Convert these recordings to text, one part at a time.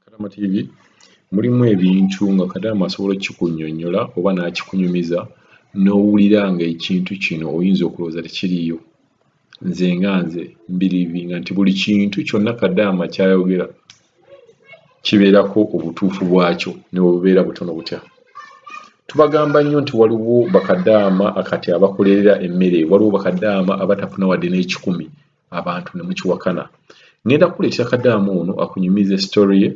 Kadaama TV mulimu ebintu nga Kadaama asobola kikunnyonnyola oba n'akikunyumiza n'owulira nga ekintu kino oyinza okulowooza tekiriiyo. Nze mbirivinga nti buli kintu kyonna Kadaama ky'ayogera kibeerako obutuufu bwakyo ne bwe bubeera butono butya. Tubagamba nnyo nti waliwo bakadaama kati abakolerera emmere, waliwo bakadaama abatafuna wadde n'ekikumi, abantu ne mukiwakana. Ngenda kukuleetera Kadaama ono akunyumiza story ye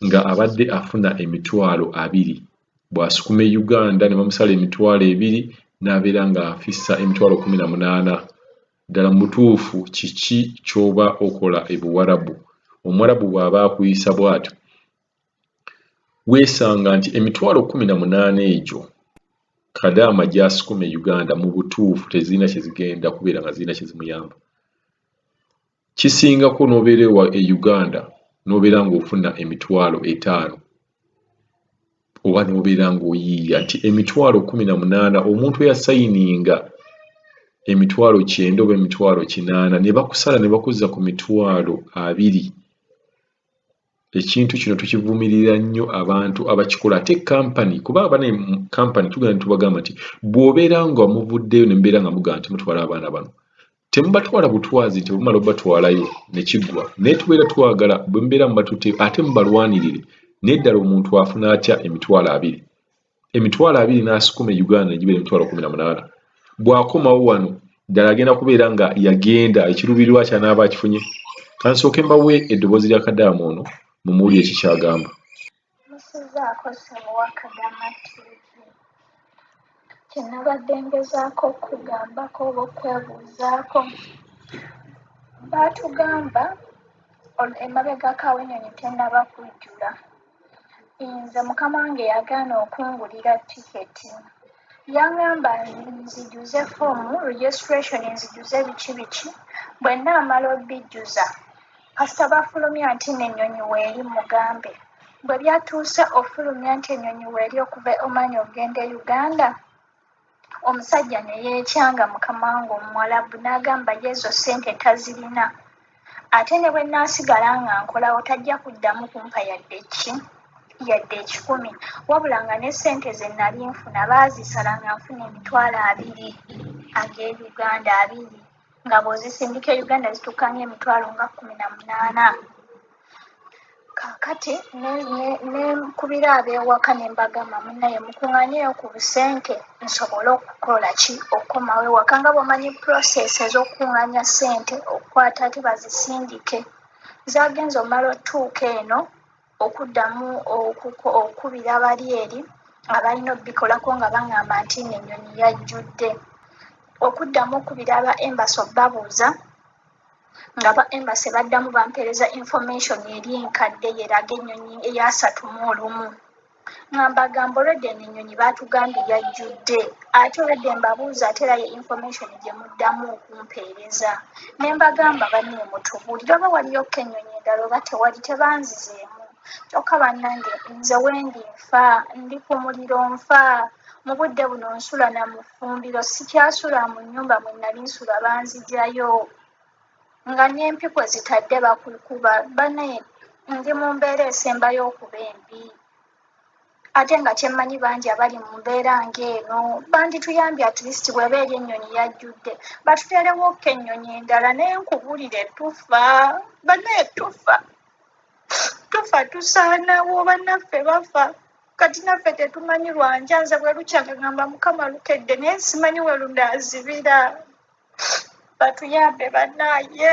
nga abadde afuna emitwalo 2 bw'asukuma e Uganda ne bamusala emitwalo 2 n'abeera ng'afissa emitwalo 18. Ddala mu butuufu kiki ky'oba okola e Buwarabu? Omuwarabu bw'aba akuyisa bw'atyo weesanga nti emitwalo 18 egyo Kadaama gy'asukuma e Uganda mu butuufu tezirina kye zigenda kubeera nga zirina kye zimuyamba. Kisingako n'obeera e Uganda n'obeera ng'ofuna emitwalo 5 oba n'obeera ng'oyiiya nti emitwalo 18 omuntu eyasayininga emitwalo 9 oba emitwalo 8 ne bakusala ne bakuzza ku mitwalo 2. Ekintu kino tukivumirira nnyo abantu abakikola ate kampani, kuba abane kampani tugenda tubagamba nti bw'obeera nga muvuddeyo ne mbeera nga mugamba nti mutwala abaana bano temubatwala butwazi nti bumala obatwalayo ne kiggwa, naye tubeera twagala bwe mbeera mubatutte ate mubalwanirire. Naye ddala omuntu afuna atya emitwalo 2? Emitwalo 2 n'asukuma e Uganda ne gibeera emitwalo 18. Bw'akomawo wano ddala agenda kubeera nga yagenda ekiruubirirwa ky'anaaba akifunye. Kansooke mbawe eddoboozi lya Kadaama ono mumuwulire eki ky'agamba. Musizaako ssebo wa Kadaama TV. Kye nabadde ngezaako okugambako oba okwebuuzaako. Baatugamba emabegako awo ennyonyi tennaba kujjula. Nze mukama wange yagaana okungulira tiketi. Yaŋŋamba nzijuze foomu registration nzijuze biki bwe nnaamala obbijjuza kasita bafulumya nti n'ennyonyi weeri mugambe. Bwe byatuuse ofulumya nti ennyonyi weeri okuva Oman ogenda e Uganda, omusajja ne yeekyanga mukama wange Omuwarabu n'agamba ye ezo ssente tazirina. Ate ne bwe nnaasigala nga nkolawo tajja kuddamu kumpa yadde 10, wabula nga ne ssente ze nali nfuna baazisala nga nfuna emitwalo 2 ag'e Uganda 2 nga bw'ozisindika e Uganda zituukanga emitwalo nga 18. Kaakati ne nkubira ab'ewaka ne mbagamba munnaye mukuŋŋaanyeeyo ku busente nsobole okukola ki okukomawo ewaka nga bw'omanyi process ez'okukuŋŋaanya ssente okukwata ate bazisindike. Zaagenze omala otuuka eno okuddamu okubira bali eri abalina obbikolako nga baŋŋamba nti n'ennyonyi yajjudde. Okuddamu okubira aba embassy obbabuuza nga ba embassy baddamu bampeereza information eri enkadde yeraga ennyonyi eya 31. Nga mbagamba olwedde n'ennyonyi baatugambye yajjudde ate olwedde mbabuuza ate era ye information gye muddamu okumpeereza. Ne mbagamba banne mutubuulire oba waliyokko ennyonyi endala oba tewali, tebanzizeemu. Kyokka bannange nze wendi nfa, ndi ku muliro nfa, mu budde buno nsula na mu ffumbiro, sikyasula mu nnyumba mwe nali nsula banzigyayo. Nga n'empikwe zitadde bakukuba. Banne ndi mu mbeera esembayo okuba embi. Ate nga kyemmanyi bangi abali mu mbeera ng'eno bandituyambye at least bw'eba eri ennyonyi yajjudde batuteerewokko ennyonyi endala naye nkubulire tufa. Banne tufa tusaanawo, bannaffe bafa. Kati naffe tetumanyi lwanja. Nze bwe lukya ngamba Mukama lukedde naye simanyi we lunaazibira. Batuyambe bannaaye.